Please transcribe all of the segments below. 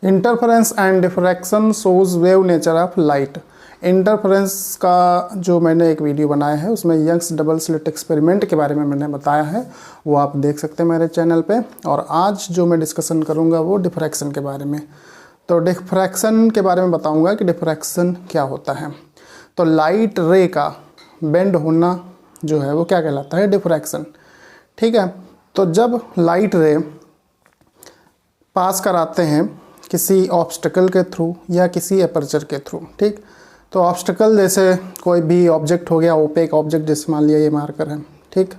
Interference and diffraction shows wave nature of light. Interference का जो मैंने एक वीडियो बनाया है उसमें यंग्स डबल स्लिट एक्सपेरिमेंट के बारे में मैंने बताया है, वो आप देख सकते हैं मेरे चैनल पे। और आज जो मैं डिस्कशन करूँगा वो डिफ्रैक्शन के बारे में। तो डिफ्रैक्शन के बारे में बताऊँगा कि डिफ्रैक्शन क्या होता है। तो लाइट रे का बेंड होना जो है वो क्या कहलाता है, डिफ्रैक्शन। ठीक है, तो जब लाइट रे पास कराते हैं किसी ऑब्स्टिकल के थ्रू या किसी एपर्चर के थ्रू, ठीक, तो ऑब्स्टिकल जैसे कोई भी ऑब्जेक्ट हो गया, ओपेक ऑब्जेक्ट जैसे मान लिया ये मार्कर है, ठीक।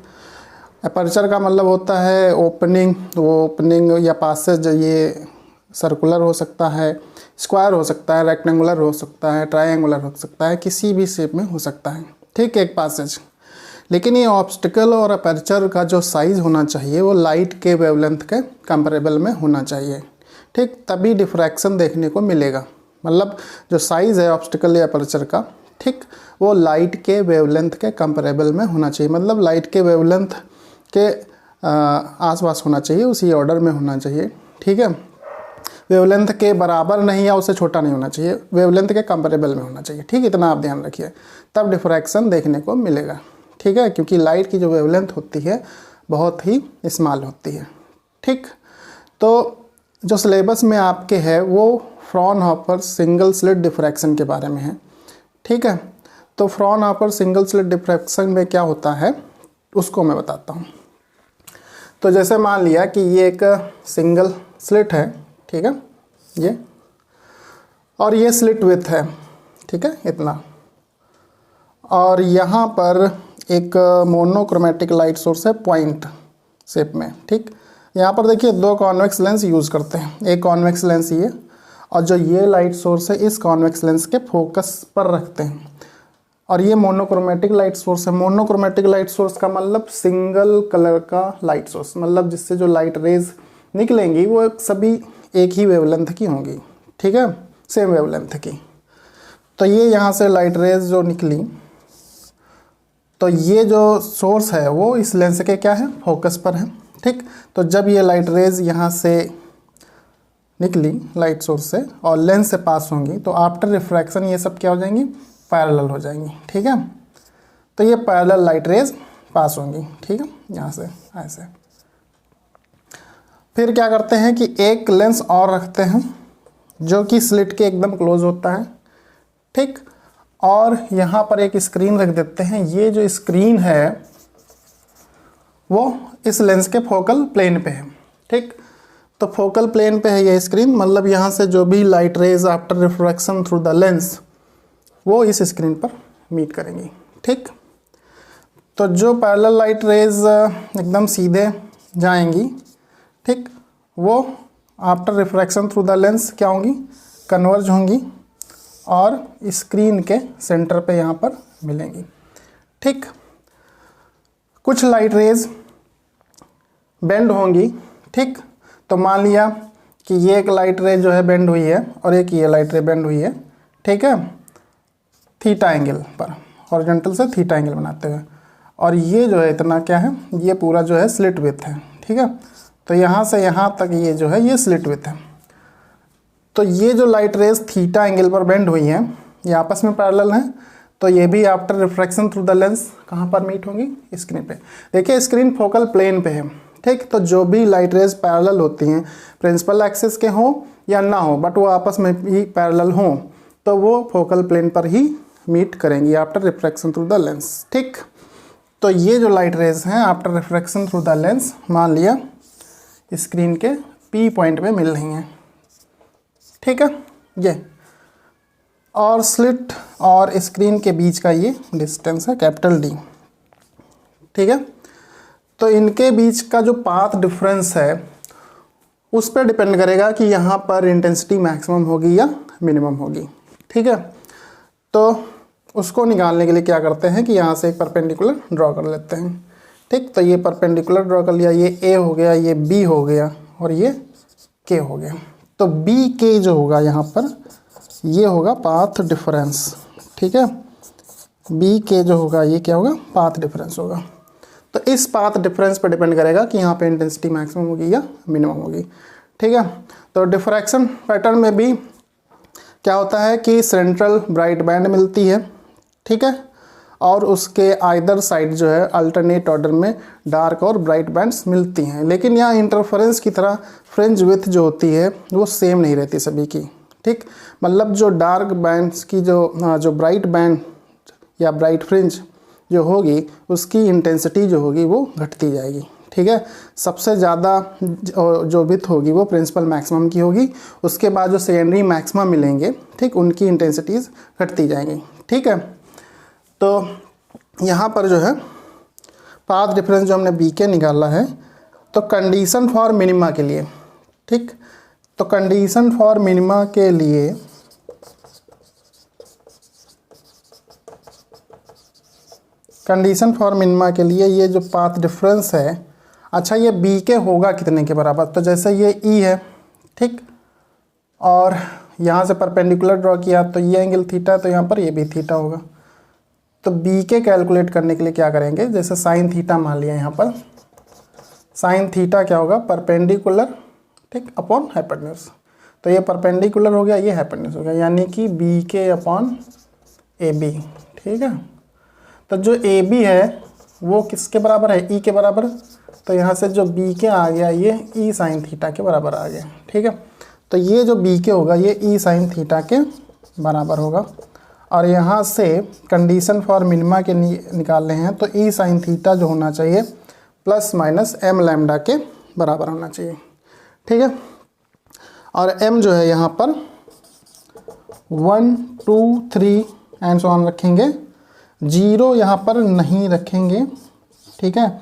एपर्चर का मतलब होता है ओपनिंग, वो ओपनिंग या पासेज ये सर्कुलर हो सकता है, स्क्वायर हो सकता है, रेक्टेंगुलर हो सकता है, ट्रायंगुलर हो सकता है, किसी भी शेप में हो सकता है, ठीक, एक पासेज। लेकिन ये ऑब्स्टिकल और अपर्चर का जो साइज़ होना चाहिए वो लाइट के वेवलेंथ के कंपेरेबल में होना चाहिए, ठीक, तभी डिफ्रैक्शन देखने को मिलेगा। मतलब जो साइज़ है ऑब्स्टिकल या अपर्चर का, ठीक, वो लाइट के वेवलेंथ के कंपेरेबल में होना चाहिए। मतलब लाइट के वेवलेंथ के आसपास होना चाहिए, उसी ऑर्डर में होना चाहिए, ठीक है। वेवलेंथ के बराबर नहीं या उससे छोटा नहीं होना चाहिए, वेवलेंथ के कंपेरेबल में होना चाहिए, ठीक, इतना आप ध्यान रखिए, तब डिफ्रैक्शन देखने को मिलेगा, ठीक है। क्योंकि लाइट की जो वेवलेंथ होती है बहुत ही स्मॉल होती है, ठीक। तो जो सिलेबस में आपके है वो फ्रॉनहोफर सिंगल स्लिट डिफ्रैक्शन के बारे में है, ठीक है। तो फ्रॉनहोफर सिंगल स्लिट डिफ्रैक्शन में क्या होता है उसको मैं बताता हूँ। तो जैसे मान लिया कि ये एक सिंगल स्लिट है, ठीक है, ये, और ये स्लिट विड्थ है, ठीक है, इतना, और यहाँ पर एक मोनोक्रोमेटिक लाइट सोर्स है पॉइंट शेप में, ठीक। यहाँ पर देखिए दो कॉन्वेक्स लेंस यूज़ करते हैं, एक कॉन्वेक्स लेंस ये, और जो ये लाइट सोर्स है इस कॉन्वेक्स लेंस के फोकस पर रखते हैं, और ये मोनोक्रोमेटिक लाइट सोर्स है। मोनोक्रोमेटिक लाइट सोर्स का मतलब सिंगल कलर का लाइट सोर्स, मतलब जिससे जो लाइट रेज निकलेंगी वो सभी एक ही वेवलेंथ की होंगी, ठीक है, सेम वेवलेंथ की। तो ये यहाँ से लाइट रेज जो निकली, तो ये जो सोर्स है वो इस लेंस के क्या है, फोकस पर है, ठीक। तो जब ये लाइट रेज यहाँ से निकली लाइट सोर्स से और लेंस से पास होंगी तो आफ्टर रिफ्रैक्शन ये सब क्या हो जाएंगी, पैरेलल हो जाएंगी, ठीक है। तो ये पैरेलल लाइट रेज पास होंगी, ठीक है, यहाँ से ऐसे। फिर क्या करते हैं कि एक लेंस और रखते हैं जो कि स्लिट के एकदम क्लोज होता है, ठीक, और यहाँ पर एक स्क्रीन रख देते हैं। ये जो स्क्रीन है वो इस लेंस के फोकल प्लेन पे है, ठीक। तो फोकल प्लेन पे है ये स्क्रीन, मतलब यहाँ से जो भी light rays after refraction through the lens वो इस स्क्रीन पर मीट करेंगी, ठीक। तो जो पैरेलल लाइट रेज एकदम सीधे जाएंगी, ठीक, वो after refraction through the lens क्या होंगी, कन्वर्ज होंगी और स्क्रीन के सेंटर पे यहाँ पर मिलेंगी, ठीक। कुछ लाइट रेज बेंड होंगी, ठीक। तो मान लिया कि ये एक लाइट रे जो है बेंड हुई है और एक ये लाइट रे बेंड हुई है, ठीक है, थीटा एंगल पर, हॉरिजॉन्टल से थीटा एंगल बनाते हुए, और ये जो है इतना क्या है, ये पूरा जो है स्लिट विड्थ है, ठीक है। तो यहाँ से यहाँ तक ये जो है ये स्लिट विड्थ है। तो ये जो लाइट रेज थीटा एंगल पर बेंड हुई हैं ये आपस में पैरेलल हैं, तो ये भी after refraction through the lens कहाँ पर मीट होंगी, स्क्रीन पे। देखिए स्क्रीन फोकल प्लेन पे है, ठीक। तो जो भी लाइट रेज पैरेलल होती हैं, प्रिंसिपल एक्सिस के हों या ना हो, बट वो आपस में भी पैरेलल हों, तो वो फोकल प्लेन पर ही मीट करेंगी after refraction through the lens, ठीक। तो ये जो लाइट रेज हैं after refraction through the lens मान लिया स्क्रीन के पी पॉइंट पे मिल रही हैं, ठीक है, ये, और स्लिट और स्क्रीन के बीच का ये डिस्टेंस है कैपिटल डी, ठीक है। तो इनके बीच का जो पाथ डिफरेंस है उस पर डिपेंड करेगा कि यहाँ पर इंटेंसिटी मैक्सिमम होगी या मिनिमम होगी, ठीक है। तो उसको निकालने के लिए क्या करते हैं कि यहाँ से एक परपेंडिकुलर ड्रॉ कर लेते हैं, ठीक। तो ये परपेंडिकुलर ड्रॉ कर लिया, ये ए हो गया, ये बी हो गया और ये के हो गया। तो बी के जो होगा यहाँ पर ये होगा पाथ डिफरेंस, ठीक है। बी के जो होगा ये क्या होगा, पाथ डिफरेंस होगा। तो इस पाथ डिफरेंस पर डिपेंड करेगा कि यहाँ पे इंटेंसिटी मैक्सिमम होगी या मिनिमम होगी, ठीक है। तो डिफ्रैक्शन पैटर्न में भी क्या होता है कि सेंट्रल ब्राइट बैंड मिलती है, ठीक है, और उसके आइदर साइड जो है अल्टरनेट ऑर्डर में डार्क और ब्राइट बैंड्स मिलती हैं। लेकिन यहाँ इंटरफेरेंस की तरह फ्रिंज विड्थ जो होती है वो सेम नहीं रहती सभी की, ठीक। मतलब जो डार्क बैंड्स की जो ब्राइट बैंड या ब्राइट फ्रिंज जो होगी उसकी इंटेंसिटी जो होगी वो घटती जाएगी, ठीक है। सबसे ज़्यादा जो विड्थ होगी वो प्रिंसिपल मैक्सिमम की होगी, उसके बाद जो सेकेंडरी मैक्सिमम मिलेंगे, ठीक, उनकी इंटेंसिटीज़ घटती जाएंगी, ठीक है। तो यहाँ पर जो है पाथ डिफरेंस जो हमने बीके निकाला है, तो कंडीशन फॉर मिनिमा के लिए, ठीक, तो कंडीशन फॉर मिनिमा के लिए ये जो पाथ डिफरेंस है, अच्छा ये बी के होगा कितने के बराबर, तो जैसे ये ई है, ठीक, और यहाँ से परपेंडिकुलर ड्रॉ किया तो ये एंगल थीटा, तो यहाँ पर ये भी थीटा होगा। तो बी के कैलकुलेट करने के लिए क्या करेंगे, जैसे साइन थीटा मान लिया, यहाँ पर साइन थीटा क्या होगा, परपेंडिकुलर, ठीक, अपॉन हाइपोटेन्यूज। तो ये परपेंडिकुलर हो गया, ये हाइपोटेन्यूज हो गया, यानी कि बी के अपॉन ए बी, ठीक है। तो जो ए बी है वो किसके बराबर है, ई के बराबर। तो यहाँ से जो बी के आ गया ये ई साइन थीटा के बराबर आ गया, ठीक है। तो ये जो बी के होगा ये ई साइन थीटा के बराबर होगा। और यहाँ से कंडीशन फॉर मिनिमा के निकालने हैं, तो ई साइन थीटा जो होना चाहिए प्लस माइनस एम लैम्डा के बराबर होना चाहिए, ठीक है। और एम जो है यहाँ पर 1 2 3 एंड सो ऑन रखेंगे, 0 यहाँ पर नहीं रखेंगे, ठीक है,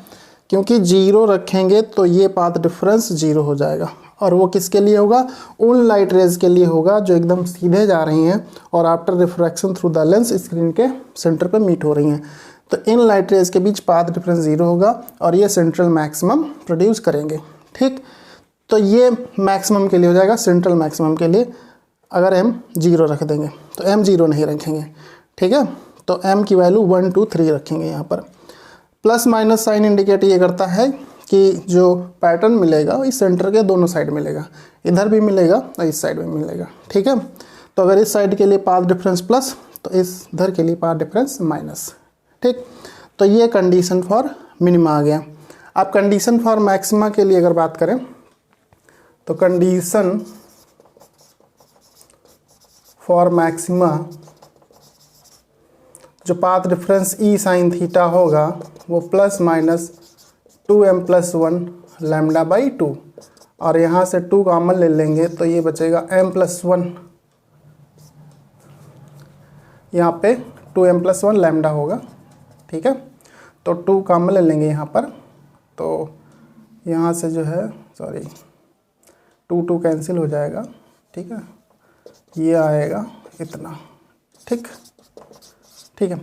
क्योंकि 0 रखेंगे तो ये पाथ डिफरेंस 0 हो जाएगा। और वो किसके लिए होगा, उन लाइट रेज के लिए होगा जो एकदम सीधे जा रही हैं और after refraction through the lens screen के सेंटर पे मीट हो रही हैं। तो इन लाइट रेज के बीच पाथ डिफरेंस 0 होगा और ये सेंट्रल मैक्सिमम प्रोड्यूस करेंगे, ठीक। तो ये मैक्सिमम के लिए हो जाएगा, सेंट्रल मैक्सिमम के लिए अगर m 0 रख देंगे, तो m 0 नहीं रखेंगे, ठीक है। तो m की वैल्यू 1 2 3 रखेंगे। यहाँ पर प्लस माइनस साइन इंडिकेट ये करता है कि जो पैटर्न मिलेगा इस सेंटर के दोनों साइड मिलेगा, इधर भी मिलेगा और इस साइड भी मिलेगा, ठीक है। तो अगर इस साइड के लिए पाथ डिफरेंस प्लस तो इस इधर के लिए पाथ डिफरेंस माइनस, ठीक। तो ये कंडीशन फॉर मिनिमा आ गया। अब कंडीशन फॉर मैक्सिमा के लिए अगर बात करें तो कंडीशन फॉर मैक्सिमा जो पाथ डिफरेंस ई साइन थीटा होगा वो plus minus 2m + 1 lambda by 2, और यहाँ से 2 कॉमन ले लेंगे तो ये बचेगा m + 1, यहाँ पे 2m + 1 लैम्डा होगा, ठीक है। तो 2 कॉमन ले लेंगे यहाँ पर, तो यहाँ से जो है 2 कैंसिल हो जाएगा, ठीक है, ये आएगा इतना, ठीक है।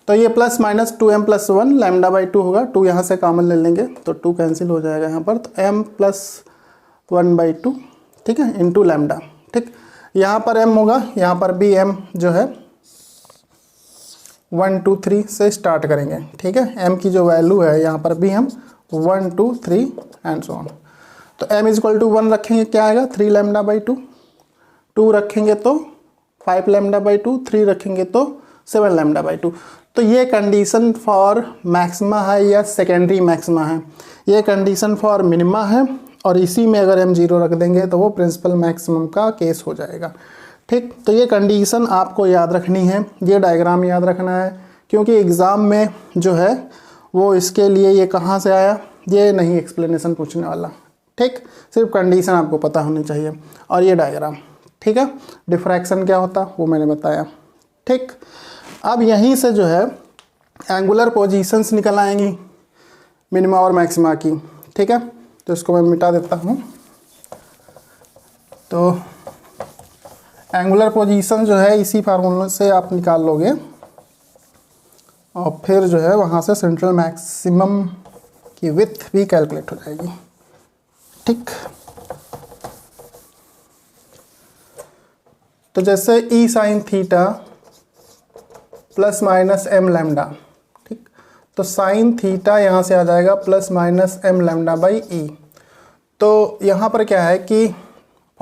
तो ये plus minus 2m + 1 lambda by 2 होगा, 2 यहाँ से कॉमन ले लेंगे तो 2 कैंसिल हो जाएगा यहाँ पर, तो m + 1/2, ठीक है, इंटू लैम्डा, ठीक। यहाँ पर m होगा, यहाँ पर भी m जो है 1 2 3 से स्टार्ट करेंगे, ठीक है। m की जो वैल्यू है यहाँ पर भी हम 1 2 3 एंड सो ऑन। तो m = 1 रखेंगे, क्या आएगा 3 लैम्डा बाई 2, 2 रखेंगे तो 5 लैम्डा बाई 2, 3 रखेंगे तो 7 लैम्डा बाई 2। तो ये कंडीशन फॉर मैक्सिमा है या सेकेंडरी मैक्सिमा है, ये कंडीशन फॉर मिनिमा है, और इसी में अगर m 0 रख देंगे तो वो प्रिंसिपल मैक्सिमम का केस हो जाएगा, ठीक। तो ये कंडीशन आपको याद रखनी है, ये डायग्राम याद रखना है, क्योंकि एग्ज़ाम में जो है वो इसके लिए ये कहाँ से आया ये नहीं एक्सप्लेनेशन पूछने वाला, ठीक। सिर्फ कंडीशन आपको पता होनी चाहिए और ये डायग्राम, ठीक है। डिफ्रैक्शन क्या होता वो मैंने बताया, ठीक। अब यहीं से जो है एंगुलर पोजीशंस निकल आएंगी मिनिमा और मैक्सिमा की, ठीक है। तो इसको मैं मिटा देता हूँ। तो एंगुलर पोजीशन जो है इसी फार्मूले से आप निकाल लोगे और फिर जो है वहाँ से सेंट्रल मैक्सिमम की विड्थ भी कैलकुलेट हो जाएगी, ठीक। तो जैसे e sine theta plus minus m lambda, ठीक। तो साइन थीटा यहाँ से आ जाएगा plus minus m lambda by e. तो यहाँ पर क्या है कि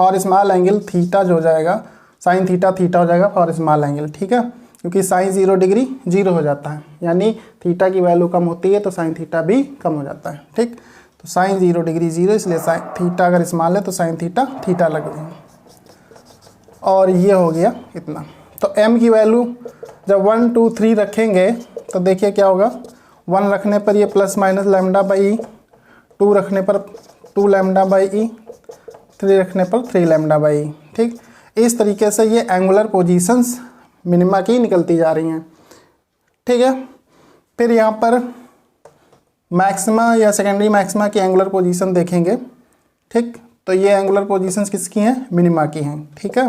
फॉर स्मॉल एंगल थीटा जो हो जाएगा साइन थीटा थीटा हो जाएगा फॉर स्मॉल एंगल, ठीक है, क्योंकि साइन 0 डिग्री 0 हो जाता है, यानी थीटा की वैल्यू कम होती है तो साइन थीटा भी कम हो जाता है, ठीक। तो साइन 0 डिग्री 0, इसलिए साइन थीटा अगर स्मॉल है तो साइन थीटा थीटा लगेगा। और ये हो गया इतना। तो m की वैल्यू जब 1 2 3 रखेंगे तो देखिए क्या होगा, 1 रखने पर ये प्लस माइनस लैम्डा बाई ई, 2 रखने पर 2 लैम्डा बाई ई, 3 रखने पर 3 लैम्डा बाई ई, ठीक। इस तरीके से ये एंगुलर पोजीशंस मिनिमा की निकलती जा रही हैं, ठीक है। फिर यहाँ पर मैक्सिमा या सेकेंडरी मैक्सिमा की एंगुलर पोजीशन देखेंगे, ठीक। तो ये एंगुलर पोजीशंस किसकी हैं, मिनिमा की हैं, ठीक है।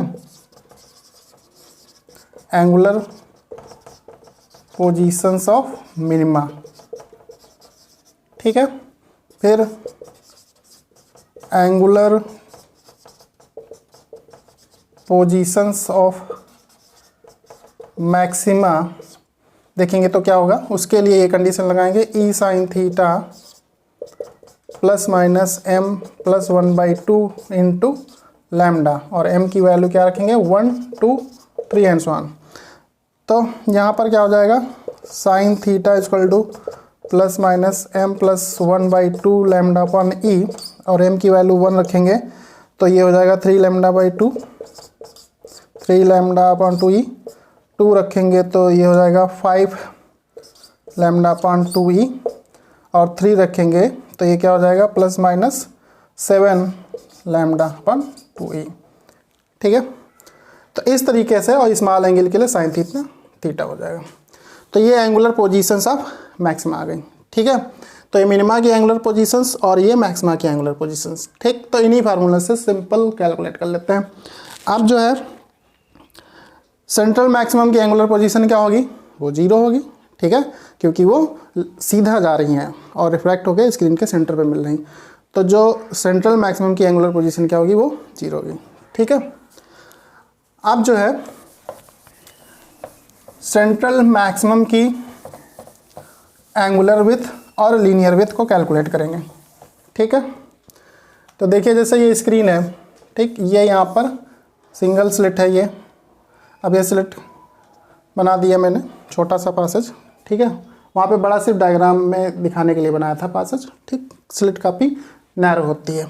एंगुलर पोजीशंस ऑफ मिनिमा, ठीक है। फिर एंगुलर पोजीशंस ऑफ मैक्सिमा देखेंगे तो क्या होगा, उसके लिए ये कंडीशन लगाएंगे e sine theta plus minus m plus 1/2 into lambda, और m की वैल्यू क्या रखेंगे 1 2 3 एंड सो ऑन। तो यहाँ पर क्या हो जाएगा, sine theta equal to plus minus m plus 1/2 lambda upon e, और m की वैल्यू 1 रखेंगे तो ये हो जाएगा 3 lambda by 2, 3 lambda upon 2e, 2 रखेंगे तो ये हो जाएगा 5 लैम्डा अपॉन 2e, और 3 रखेंगे तो ये क्या हो जाएगा plus minus 7 lambda upon 2e, ठीक है। तो इस तरीके से, और स्मॉल एंगल के लिए साइन थीटा थीटा हो जाएगा। तो ये एंगुलर पोजीशंस ऑफ मैक्सिमा आ गई, ठीक है। तो ये मिनिमा की एंगुलर पोजीशंस और ये मैक्सिमा की एंगुलर पोजीशंस, ठीक। तो इन्हीं फार्मूला से सिंपल कैलकुलेट कर लेते हैं। अब जो है सेंट्रल मैक्सिमम की एंगुलर पोजीशन क्या होगी, वो 0 होगी, ठीक है, क्योंकि वो सीधा जा रही हैं और रिफ्लेक्ट होकर स्क्रीन के सेंटर पे मिल रही। तो जो सेंट्रल मैक्सिमम की एंगुलर पोजीशन क्या होगी, वो 0 होगी, ठीक है। अब जो है सेंट्रल मैक्सिमम की एंगुलर विड्थ और लीनियर विड्थ को कैलकुलेट करेंगे, ठीक है। तो देखिए जैसे ये स्क्रीन है, ठीक, ये यहाँ पर सिंगल स्लिट है ये, अब ये स्लिट बना दिया मैंने, छोटा सा पासेज, ठीक है। वहाँ पे बड़ा सिर्फ डायग्राम में दिखाने के लिए बनाया था पासेज, ठीक। स्लिट काफ़ी नैरो होती है।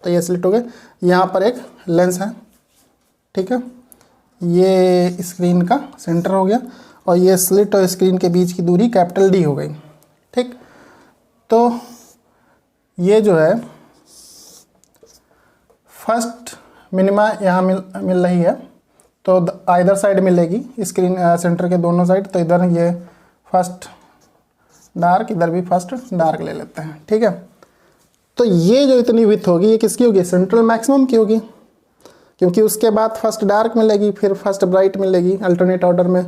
तो ये स्लिट हो गए, यहाँ पर एक लेंस है, ठीक है, ये स्क्रीन का सेंटर हो गया, और ये स्लिट और स्क्रीन के बीच की दूरी कैपिटल D हो गई, ठीक। तो ये जो है फर्स्ट मिनिमा यहाँ मिल रही है, तो इधर साइड मिलेगी स्क्रीन सेंटर के दोनों साइड। तो इधर ये फर्स्ट डार्क, इधर भी फर्स्ट डार्क ले लेते हैं, ठीक है। तो ये जो इतनी विड्थ होगी ये किसकी होगी, सेंट्रल मैक्सिमम की होगी, क्योंकि उसके बाद फर्स्ट डार्क मिलेगी, फिर फर्स्ट ब्राइट मिलेगी अल्टरनेट ऑर्डर में।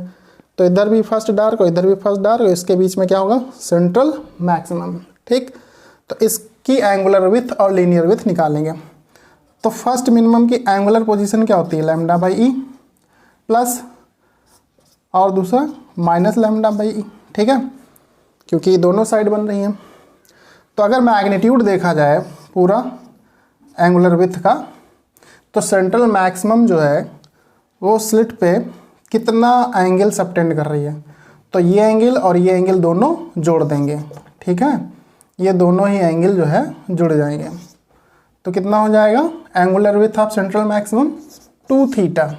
तो इधर भी फर्स्ट डार्क और इधर भी फर्स्ट डार्क, और इसके बीच में क्या होगा, सेंट्रल मैक्सिमम, ठीक। तो इसकी एंगुलर विड्थ और लीनियर विड्थ निकालेंगे। तो फर्स्ट मिनिमम की एंगुलर पोजीशन क्या होती है, लैम्डा बाई ई प्लस, और दूसरा माइनस लैम्डा बाई ई, ठीक है, क्योंकि दोनों साइड बन रही हैं। तो अगर मैग्नीट्यूड देखा जाए पूरा एंगुलर विड्थ का, तो सेंट्रल मैक्सिमम जो है वो स्लिट पे कितना एंगल सबटेंड कर रही है, तो ये एंगल और ये एंगल दोनों जोड़ देंगे, ठीक है, ये दोनों ही एंगल जो है जुड़ जाएंगे। तो कितना हो जाएगा, angular width of central maximum 2 theta,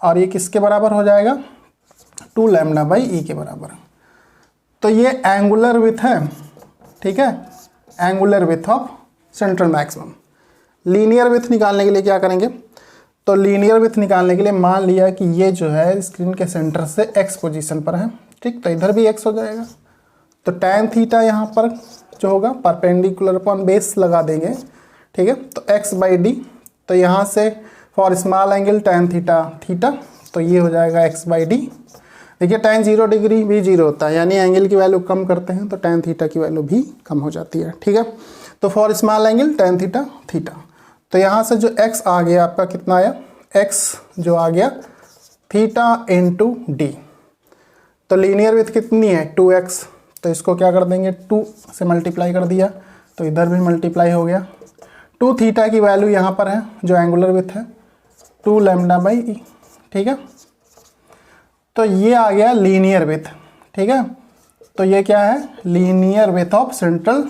और ये किसके बराबर हो जाएगा, 2 लैम्डा बाई ई के बराबर। तो ये एंगुलर विड्थ है, ठीक है, angular width of central maximum. Linear width निकालने के लिए क्या करेंगे, तो लीनियर विड्थ निकालने के लिए मान लिया कि ये जो है स्क्रीन के सेंटर से x पोजीशन पर है, ठीक। तो इधर भी x हो जाएगा, तो tan थीटा यहाँ पर जो होगा परपेंडिकुलर अपॉन बेस लगा देंगे, ठीक है। तो x/d, तो यहाँ से for small angle tan theta theta, तो ये हो जाएगा x/d। देखिए tan 0 डिग्री भी 0 होता है, यानी एंगल की वैल्यू कम करते हैं तो tan थीटा की वैल्यू भी कम हो जाती है, ठीक है। तो for small angle tan theta theta, तो यहाँ से जो x आ गया आपका कितना आया, x जो आ गया थीटा इंटू डी। तो लीनियर विड्थ कितनी है 2x, तो इसको क्या कर देंगे 2 से मल्टीप्लाई कर दिया, तो इधर भी मल्टीप्लाई हो गया। 2 थीटा की वैल्यू यहाँ पर है जो एंगुलर विथ है 2 लैम्डा बाई ई, ठीक है। तो ये आ गया लीनियर विथ, ठीक है। तो ये क्या है, linear width of central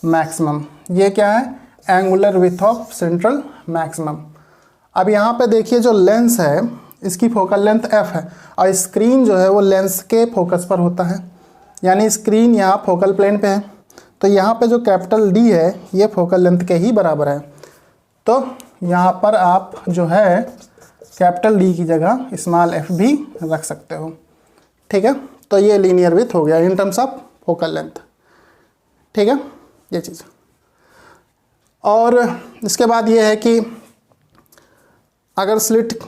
maximum. ये क्या है, angular width of central maximum. अब यहाँ पे देखिए जो लेंस है इसकी फोकल लेंथ f है और स्क्रीन जो है वो लेंस के फोकस पर होता है, यानी स्क्रीन यहाँ फोकल प्लेन पे है। तो यहाँ पे जो कैपिटल D है ये फोकल लेंथ के ही बराबर है। तो यहाँ पर आप जो है कैपिटल D की जगह स्मॉल f भी रख सकते हो, ठीक है। तो ये लीनियर विथ हो गया in terms of focal length, ठीक है, ये चीज़। और इसके बाद ये है कि अगर स्लिट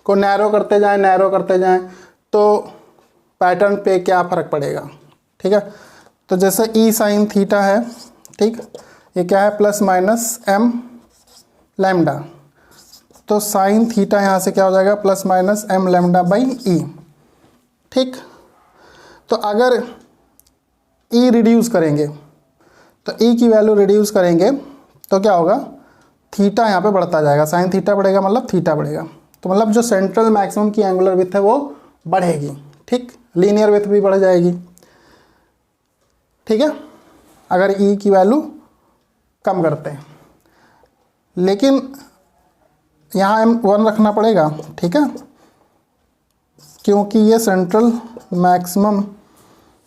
को नैरो करते जाएं तो पैटर्न पे क्या फ़र्क पड़ेगा, ठीक है। तो जैसे ई साइन थीटा है, ठीक, ये क्या है प्लस माइनस m लैम्डा, तो साइन थीटा यहाँ से क्या हो जाएगा plus minus m lambda by e, ठीक। तो अगर e रिड्यूस करेंगे तो e की वैल्यू रिड्यूस करेंगे तो क्या होगा, थीटा यहाँ पे बढ़ता जाएगा, साइन थीटा बढ़ेगा मतलब थीटा बढ़ेगा। तो मतलब जो सेंट्रल मैक्सिमम की एंगुलर विथ है वो बढ़ेगी, ठीक, लीनियर विथ भी बढ़ जाएगी, ठीक है, अगर e की वैल्यू कम करते हैं। लेकिन यहाँ m1 रखना पड़ेगा, ठीक है, क्योंकि ये सेंट्रल मैक्सिमम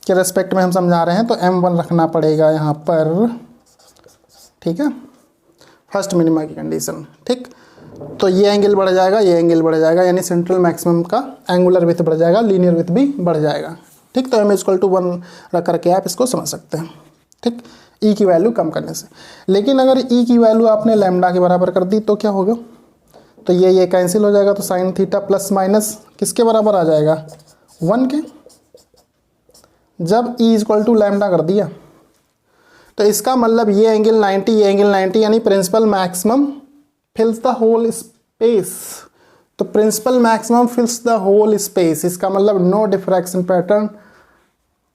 के रेस्पेक्ट में हम समझा रहे हैं तो m1 रखना पड़ेगा यहाँ पर, ठीक है, फर्स्ट मिनिमा की कंडीशन, ठीक। तो ये एंगल बढ़ जाएगा, ये एंगल बढ़ जाएगा, यानी सेंट्रल मैक्सिमम का एंगुलर विथ बढ़ जाएगा, लीनियर विथ भी बढ़ जाएगा, ठीक। तो m=1 रख करके आप इसको समझ सकते हैं, ठीक, e की वैल्यू कम करने से। लेकिन अगर e की वैल्यू आपने लैम्डा के बराबर कर दी तो क्या होगा, तो ये कैंसिल हो जाएगा, तो साइन थीटा प्लस माइनस किसके बराबर आ जाएगा 1 के, जब e लैम्डा कर दिया। तो इसका मतलब ये एंगल 90, ये एंगल 90, यानी principal maximum fills the whole space. तो principal maximum fills the whole space, इसका मतलब नो डिफ्रैक्शन पैटर्न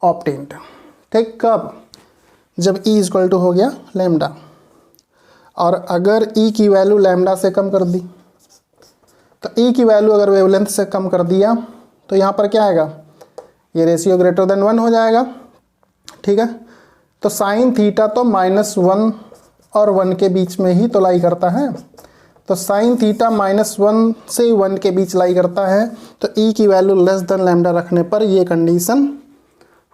ऑब्टेन्ड, ठीक। कब, जब e हो गया लैम्डा। और अगर e की वैल्यू लैम्डा से कम कर दी, तो e की वैल्यू अगर वेवलेंथ से कम कर दिया तो यहाँ पर क्या आएगा, ये रेशियो ग्रेटर देन 1 हो जाएगा, ठीक है। तो साइन थीटा तो -1 और 1 के बीच में ही तो लाई करता है, तो साइन थीटा -1 से 1 के बीच लाई करता है। तो e की वैल्यू लेस देन लैम्डा रखने पर ये कंडीशन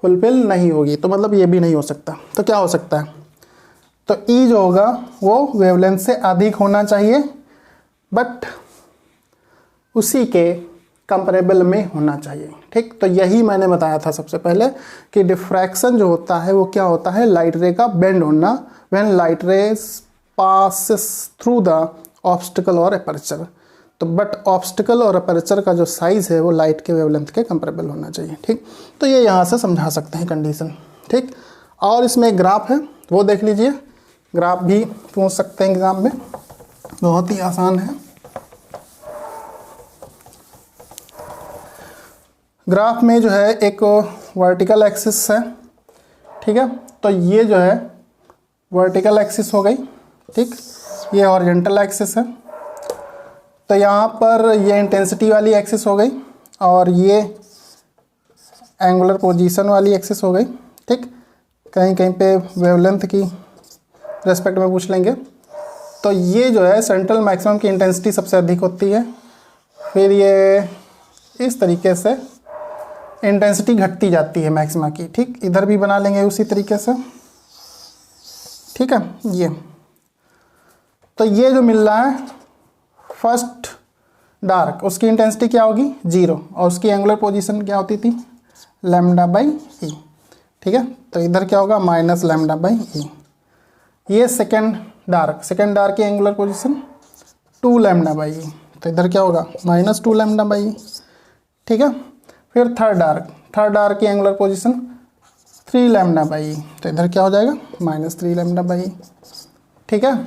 फुलफिल नहीं होगी, तो मतलब ये भी नहीं हो सकता। तो क्या हो सकता है, तो e जो होगा वो वेवलेंथ से अधिक होना चाहिए, बट उसी के कंपेरेबल में होना चाहिए, ठीक। तो यही मैंने बताया था सबसे पहले कि डिफ्रैक्शन जो होता है वो क्या होता है, लाइट रे का बेंड होना, when light rays passes through the obstacle और अपर्चर। तो बट ऑब्स्टिकल और अपर्चर का जो साइज है वो लाइट के वेवलेंथ के कंपेरेबल होना चाहिए, ठीक। तो ये यहाँ से समझा सकते हैं कंडीशन, ठीक। और इसमें एक ग्राफ है वो देख लीजिए, ग्राफ भी पूछ सकते हैं एग्जाम में, बहुत ही आसान है। ग्राफ में जो है एक वर्टिकल एक्सिस है, ठीक है। तो ये जो है वर्टिकल एक्सिस हो गई, ठीक, ये हॉरिजॉन्टल एक्सिस है। तो यहाँ पर ये इंटेंसिटी वाली एक्सिस हो गई और ये एंगुलर पोजीशन वाली एक्सिस हो गई, ठीक। कहीं कहीं पे वेवलेंथ की रेस्पेक्ट में पूछ लेंगे। तो ये जो है सेंट्रल मैक्सिमम की इंटेंसिटी सबसे अधिक होती है, फिर ये इस तरीके से इंटेंसिटी घटती जाती है मैक्सिमा की, ठीक। इधर भी बना लेंगे उसी तरीके से, ठीक है। ये तो ये जो मिल रहा है फर्स्ट डार्क, उसकी इंटेंसिटी क्या होगी 0 और उसकी एंगुलर पोजीशन क्या होती थी लैम्डा बाई ई, ठीक है। तो इधर क्या होगा माइनस लैम्डा बाई ई। ये सेकेंड डार्क की angular position 2 lambda by e, तो इधर क्या होगा -2 लैम्डा बाई ई, ठीक है। फिर थर्ड डार्क की angular position 3 lambda by e, तो इधर क्या हो जाएगा -3 लैम्डा बाई ई, ठीक है।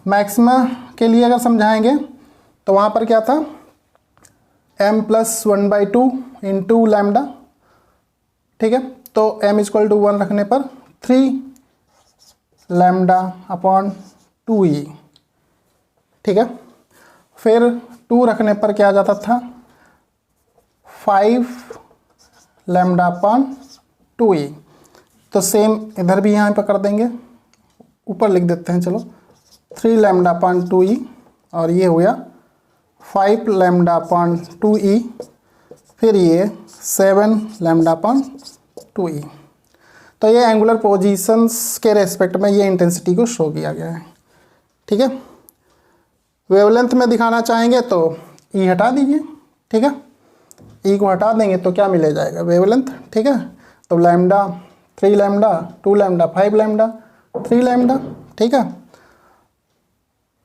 मैक्सिमा के लिए अगर समझाएंगे तो वहाँ पर क्या था m+1/2 इंटू लैम्डा, ठीक है। तो m = 1 रखने पर 3 लैम्डा अपॉन 2e, ठीक है। फिर 2 रखने पर क्या आ जाता था 5 लैम्डा अपॉन 2e। तो सेम इधर भी यहाँ पर कर देंगे, ऊपर लिख देते हैं चलो 3 लैम्डा अपॉन 2e, और ये हो गया 5 लैम्डा अपॉन 2e, फिर ये 7 लैम्डा अपॉन 2e। तो ये एंगुलर पोजीशंस के रेस्पेक्ट में ये इंटेंसिटी को शो किया गया है, ठीक है। वेवलेंथ में दिखाना चाहेंगे तो ई हटा दीजिए, ठीक है। ई को हटा देंगे तो क्या मिले जाएगा वेवलेंथ, ठीक है। तो lambda 3 lambda 2 lambda 5 lambda 3 lambda, ठीक है।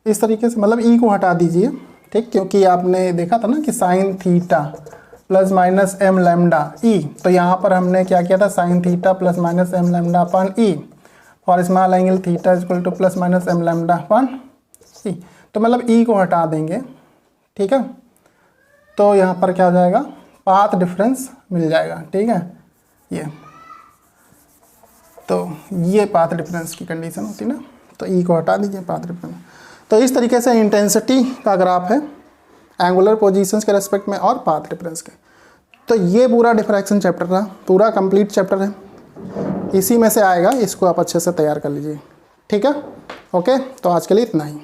इस तरीके से मतलब ई को हटा दीजिए, ठीक, क्योंकि आपने देखा था ना कि sine theta plus minus m lambda e, तो यहाँ पर हमने क्या किया था sine theta plus minus m lambda upon e for small angle theta equal to plus minus m lambda upon e. तो मतलब ई को हटा देंगे, ठीक है। तो यहाँ पर क्या हो जाएगा पाथ डिफरेंस मिल जाएगा, ठीक है। ये तो ये पाथ डिफरेंस की कंडीशन होती ना, तो ई को हटा दीजिए पाथ डिफरेंस। तो इस तरीके से इंटेंसिटी का ग्राफ है एंगुलर पोजीशंस के रेस्पेक्ट में और पाथ डिफरेंस के। तो ये पूरा डिफ्रैक्शन चैप्टर रहा, पूरा कंप्लीट चैप्टर है, इसी में से आएगा, इसको आप अच्छे से तैयार कर लीजिए, ठीक है। ओके, तो आज के लिए इतना ही।